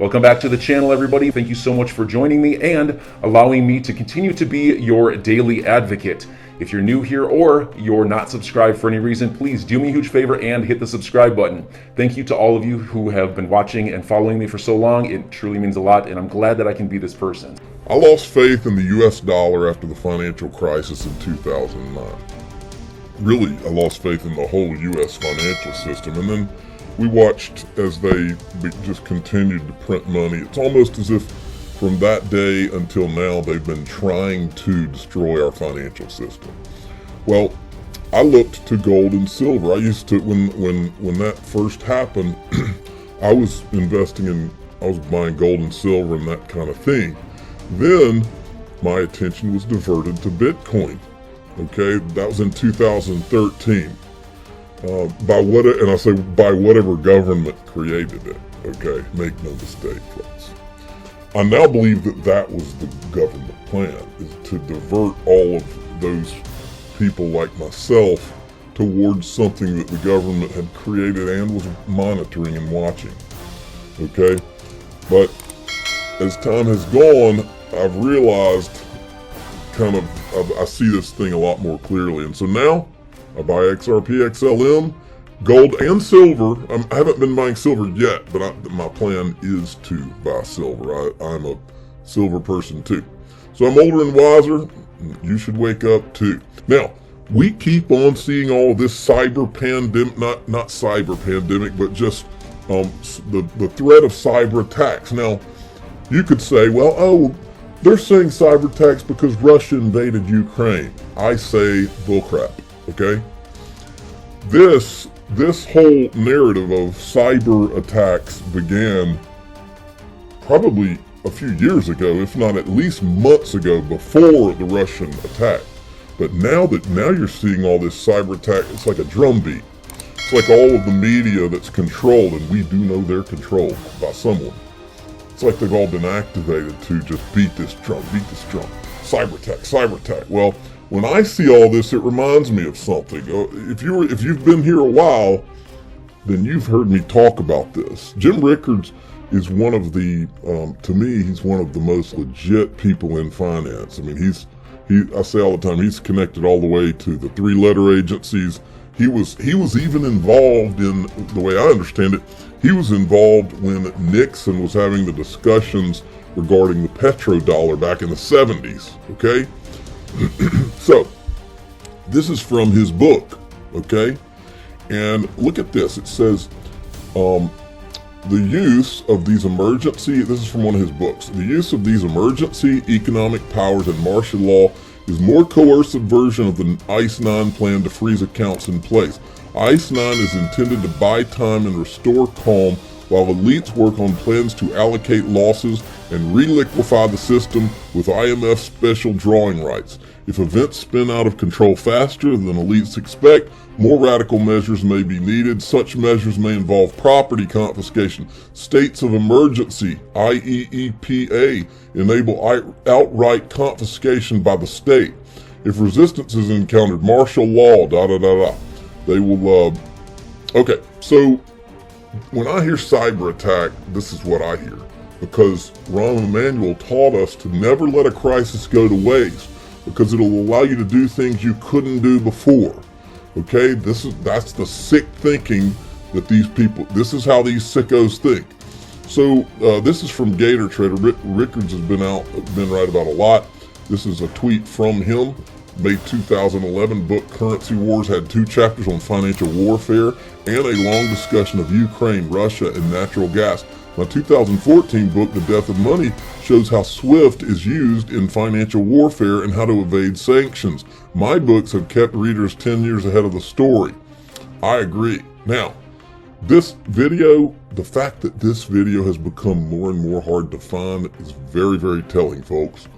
Welcome back to the channel, everybody. Thank you so much for joining me and allowing me to continue to be your daily advocate. If you're new here or you're not subscribed for any reason, please do me a huge favor and hit the subscribe button. Thank you to all of you who have been watching and following me for so long. It truly means a lot, and I'm glad that I can be this person. I lost faith in the US dollar after the financial crisis in 2009. Really, I lost faith in the whole US financial system, and then we watched as they just continued to print money. It's almost as if from that day until now they've been trying to destroy our financial system. Well, I looked to gold and silver. I used to, when that first happened, I was buying gold and silver and that kind of thing. Then my attention was diverted to Bitcoin. Okay, that was in 2013. By whatever government created it. Okay, make no mistake, folks. I now believe that was the government plan, is to divert all of those people like myself towards something that the government had created and was monitoring and watching. Okay, but as time has gone, I've realized I see this thing a lot more clearly, and so now I buy XRP, XLM, gold, and silver. I haven't been buying silver yet, but my plan is to buy silver. I'm a silver person too. So I'm older and wiser. You should wake up too. Now, we keep on seeing all this cyber pandemic, not cyber pandemic, but just the threat of cyber attacks. Now, you could say, well, they're saying cyber attacks because Russia invaded Ukraine. I say bullcrap. Okay, this whole narrative of cyber attacks began probably a few years ago, if not at least months ago, before the Russian attack. But now you're seeing all this cyber attack, it's like a drumbeat. It's like all of the media that's controlled, and we do know they're controlled by someone. It's like they've all been activated to just beat this drum, cyber attack. Well, when I see all this, it reminds me of something. If you've been here a while, then you've heard me talk about this. Jim Rickards is one of the, to me, he's one of the most legit people in finance. I mean, I say all the time, he's connected all the way to the three-letter agencies. He was even involved in, the way I understand it, he was involved when Nixon was having the discussions regarding the petrodollar back in the 70s, okay? So, this is from his book, okay? And look at this. It says, the use of these this is from one of his books, the use of these emergency economic powers and martial law is more coercive version of the ICE 9 plan to freeze accounts in place. ICE 9 is intended to buy time and restore calm while elites work on plans to allocate losses and reliquefy the system with IMF special drawing rights. If events spin out of control faster than elites expect, more radical measures may be needed. Such measures may involve property confiscation. States of emergency, IEEPA, enable outright confiscation by the state. If resistance is encountered, martial law, They will, okay, so when I hear cyber attack, this is what I hear. Because Rahm Emanuel taught us to never let a crisis go to waste, because it'll allow you to do things you couldn't do before. Okay, that's the sick thinking that these people, this is how these sickos think. So this is from Gator Trader. Rickards has been right about a lot. This is a tweet from him. May 2011 book Currency Wars had 2 chapters on financial warfare and a long discussion of Ukraine, Russia, and natural gas. My 2014 book, The Death of Money, shows how SWIFT is used in financial warfare and how to evade sanctions. My books have kept readers 10 years ahead of the story. I agree. Now, this video, the fact that this video has become more and more hard to find is very, very telling, folks.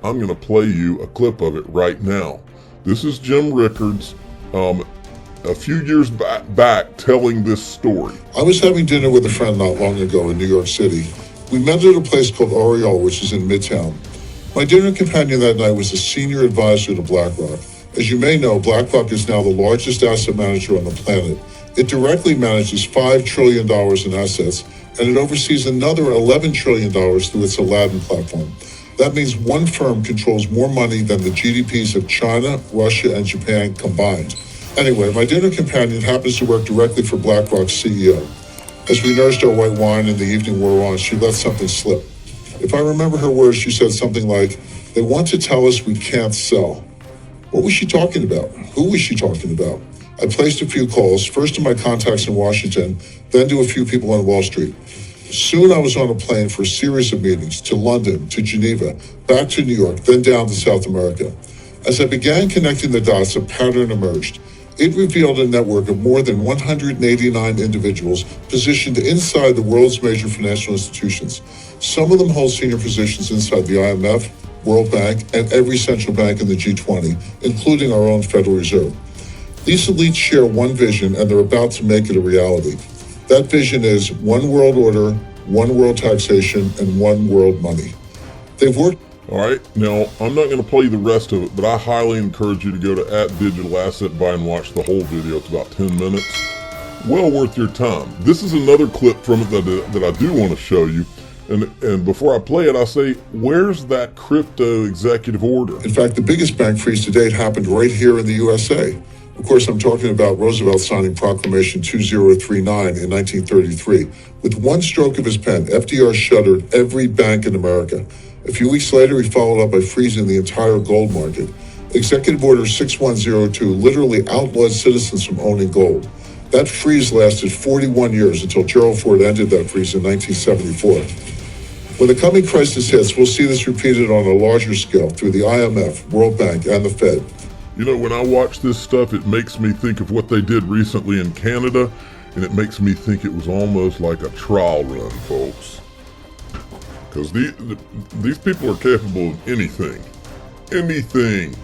I'm going to play you a clip of it right now. This is Jim Rickards a few years back telling this story. I was having dinner with a friend not long ago in New York City. We met at a place called Oriole, which is in Midtown. My dinner companion that night was a senior advisor to BlackRock. As you may know, BlackRock is now the largest asset manager on the planet. It directly manages $5 trillion in assets and it oversees another $11 trillion through its Aladdin platform. That means one firm controls more money than the GDPs of China, Russia, and Japan combined. Anyway, my dinner companion happens to work directly for BlackRock's CEO. As we nursed our white wine and the evening wore on, she let something slip. If I remember her words, she said something like, "They want to tell us we can't sell." What was she talking about? Who was she talking about? I placed a few calls, first to my contacts in Washington, then to a few people on Wall Street. Soon I was on a plane for a series of meetings to London, to Geneva, back to New York, then down to South America. As I began connecting the dots, a pattern emerged. It revealed a network of more than 189 individuals positioned inside the world's major financial institutions. Some of them hold senior positions inside the IMF, World Bank, and every central bank in the G20, including our own Federal Reserve. These elites share one vision, and they're about to make it a reality. That vision is one world order, one world taxation, and one world money. They've worked. All right, now I'm not going to play the rest of it, but I highly encourage you to go to @DigitalAssetBuy and watch the whole video. It's about 10 minutes. Well worth your time. This is another clip from it that I do want to show you. And before I play it, I say, where's that crypto executive order? In fact, the biggest bank freeze to date happened right here in the USA. Of course, I'm talking about Roosevelt signing Proclamation 2039 in 1933. With one stroke of his pen, FDR shuttered every bank in America. A few weeks later, he followed up by freezing the entire gold market. Executive Order 6102 literally outlawed citizens from owning gold. That freeze lasted 41 years until Gerald Ford ended that freeze in 1974. When the coming crisis hits, we'll see this repeated on a larger scale through the IMF, World Bank, and the Fed. You know, when I watch this stuff, it makes me think of what they did recently in Canada, and it makes me think it was almost like a trial run, folks. Because these people are capable of anything. Anything.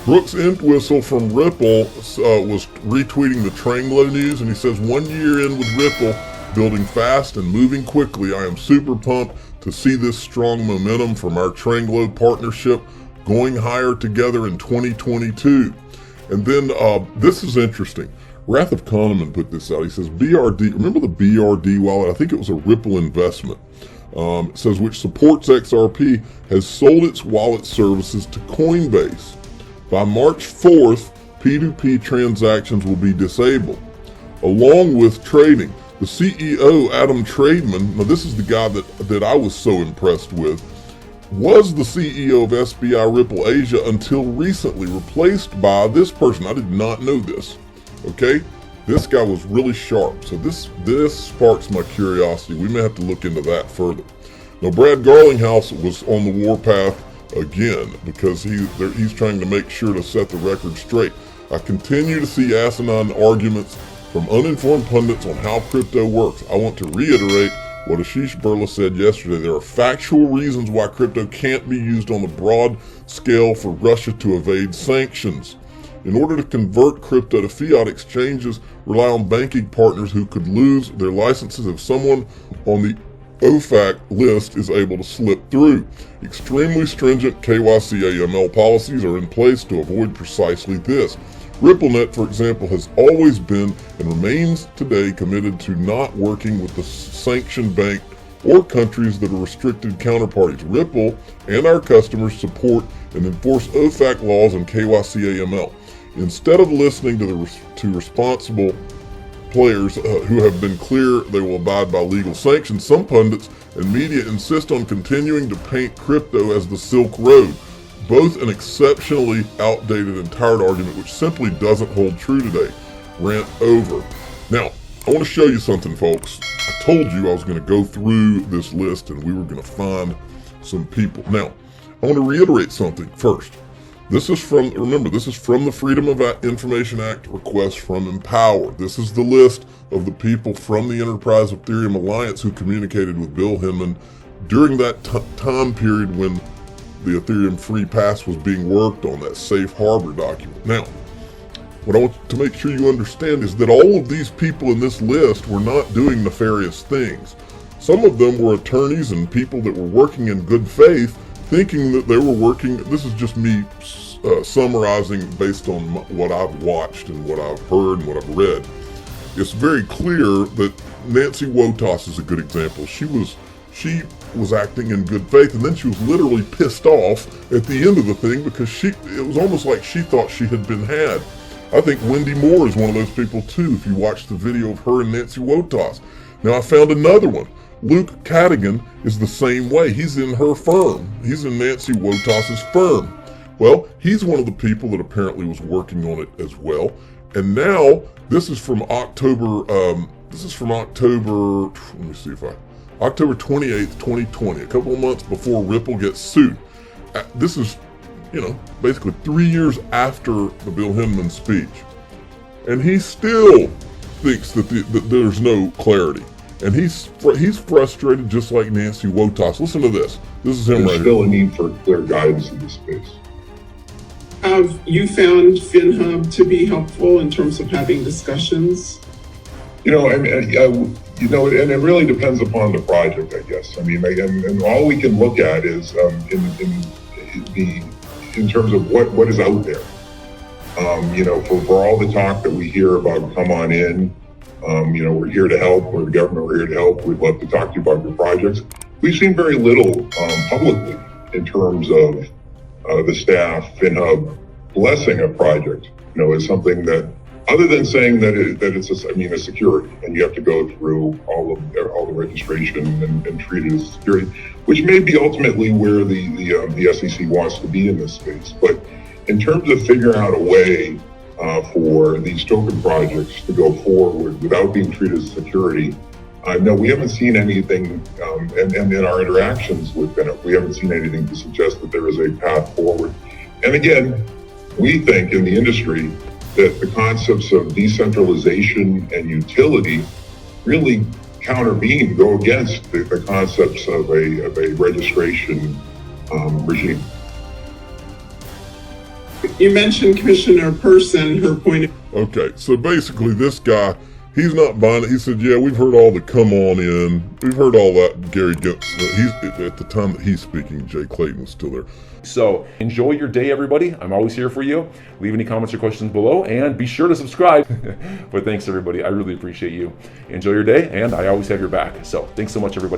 Brooks Entwistle from Ripple was retweeting the Tranglo news, and he says, 1 year in with Ripple, building fast and moving quickly, I am super pumped to see this strong momentum from our Tranglo partnership going higher together in 2022. And then this is interesting. Wrath of Kahneman put this out. He says, BRD, remember the BRD wallet? I think it was a Ripple investment. It says, which supports XRP, has sold its wallet services to Coinbase. By March 4th, P2P transactions will be disabled, along with trading. The CEO, Adam Trademan, now this is the guy that I was so impressed with, was the CEO of SBI Ripple Asia until recently, replaced by this person. I did not know this, okay? This guy was really sharp, so this sparks my curiosity. We may have to look into that further. Now, Brad Garlinghouse was on the warpath again because he's trying to make sure to set the record straight. I continue to see asinine arguments from uninformed pundits on how crypto works. I want to reiterate what Ashish Birla said yesterday. There are factual reasons why crypto can't be used on a broad scale for Russia to evade sanctions. In order to convert crypto to fiat, exchanges rely on banking partners who could lose their licenses if someone on the OFAC list is able to slip through. Extremely stringent KYC/AML policies are in place to avoid precisely this. RippleNet, for example, has always been and remains today committed to not working with the sanctioned bank or countries that are restricted counterparties. Ripple and our customers support and enforce OFAC laws and KYC/AML. Instead of listening to responsible players who have been clear they will abide by legal sanctions, some pundits and media insist on continuing to paint crypto as the Silk Road, both an exceptionally outdated and tired argument which simply doesn't hold true today. Rant over. Now, I want to show you something, folks. I told you I was going to go through this list and we were going to find some people. Now, I want to reiterate something first. This is from the Freedom of Information Act request from Empower. This is the list of the people from the Enterprise Ethereum Alliance who communicated with Bill Hinman during that time period when the Ethereum Free Pass was being worked on, that safe harbor document. Now, what I want to make sure you understand is that all of these people in this list were not doing nefarious things. Some of them were attorneys and people that were working in good faith, thinking that they were working. This is just me summarizing based on what I've watched and what I've heard and what I've read. It's very clear that Nancy Wotas is a good example. She was acting in good faith, and then she was literally pissed off at the end of the thing because it was almost like she thought she had been had. I think Wendy Moore is one of those people too, if you watch the video of her and Nancy Wotas. Now I found another one. Luke Cadigan is the same way. He's in her firm. He's in Nancy Wotas's firm. Well, he's one of the people that apparently was working on it as well. And now, this is from October, October 28th, 2020, a couple of months before Ripple gets sued. This is, basically 3 years after the Bill Hinman speech. And he still thinks that there's no clarity. And he's frustrated just like Nancy Wotas. Listen to this. This is him right here. There's still a need for clear guidance in this space. Have you found FinHub to be helpful in terms of having discussions? And it really depends upon the project, I guess. I mean, and all we can look at is in terms of what is out there. For all the talk that we hear about come on in, we're here to help, we're the government, we're here to help, we'd love to talk to you about your projects. We've seen very little publicly in terms of the staff, FinHub, blessing a project, is something that, other than saying that it's a security, and you have to go through all the registration and treat it as security, which may be ultimately where the SEC wants to be in this space. But in terms of figuring out a way for these token projects to go forward without being treated as security, no, we haven't seen anything, and in our interactions with FinHub, we haven't seen anything to suggest that there is a path forward. And again, we think in the industry that the concepts of decentralization and utility really go against the concepts of a registration regime. You mentioned Commissioner Person, her point of... Okay, so basically this guy, he's not buying it. He said, yeah, we've heard all the come on in. We've heard all that. Gary Gibbs, at the time that he's speaking, Jay Clayton was still there. So enjoy your day, everybody. I'm always here for you. Leave any comments or questions below, and be sure to subscribe. But thanks, everybody. I really appreciate you. Enjoy your day, and I always have your back. So thanks so much, everybody.